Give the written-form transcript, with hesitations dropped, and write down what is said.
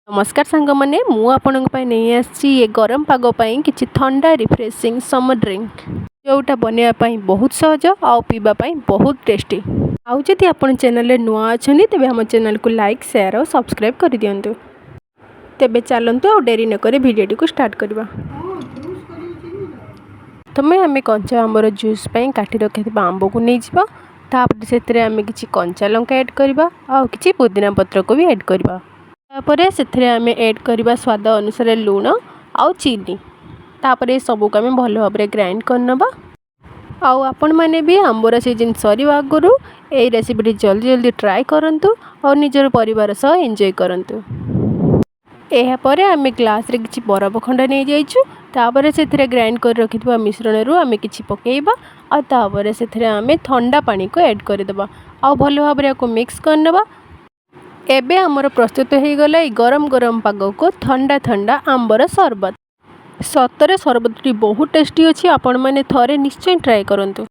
नमस्कार सांग मैंने नहीं आसी ये गरम पाग कि ठंडा रिफ्रेशिंग समर ड्रिंक जोटा बनवाई बहुत सहज आउ पीवाई बहुत टेस्टी। आउ जदि आप चैनल नुआ अच्छा तेज आम चैनल को लाइक शेयर और सब्सक्राइब कर दिंतु। तेबे चलतु आ डेरी नक भिडियो को स्टार्ट करवा। प्रथम आम कंचा आंबर जूस काटी रखि आंब को नहीं तापर से आम कि कंचा लंका ऐड करवा आ कि पुदीना पत्र को भी ऐड करवा। तापर से आम ऐड करवा स्वाद अनुसार लुण आउ चीनी। तापर सबको आम भल भाव ग्राइंड करनबा। आउ आपण मैंने भी आंबर सीजन सरीवा आगु ये रेसिपी जल्दी जल्दी ट्राए करंतु और निजर परिवार सह एंजॉय करंतु। यापर आम ग्लास रे किछि बरफ खंड नहीं जाइछु। तापर से ग्राइंड कर रखिथबा मिश्रण रु आम किछि पकेइबा आ तापर से आम ठंडा पानी को ऐड करदेबा आ भल भाव को मिक्स करनबा। एबे आमर प्रस्तुत हो गला गरम गरम पाग को ठंडा ठंडा आंबर सरबत। सतरे सरबत बहुत टेस्टी अच्छी। आपण मैंने थरे निश्चय ट्राए करंतु।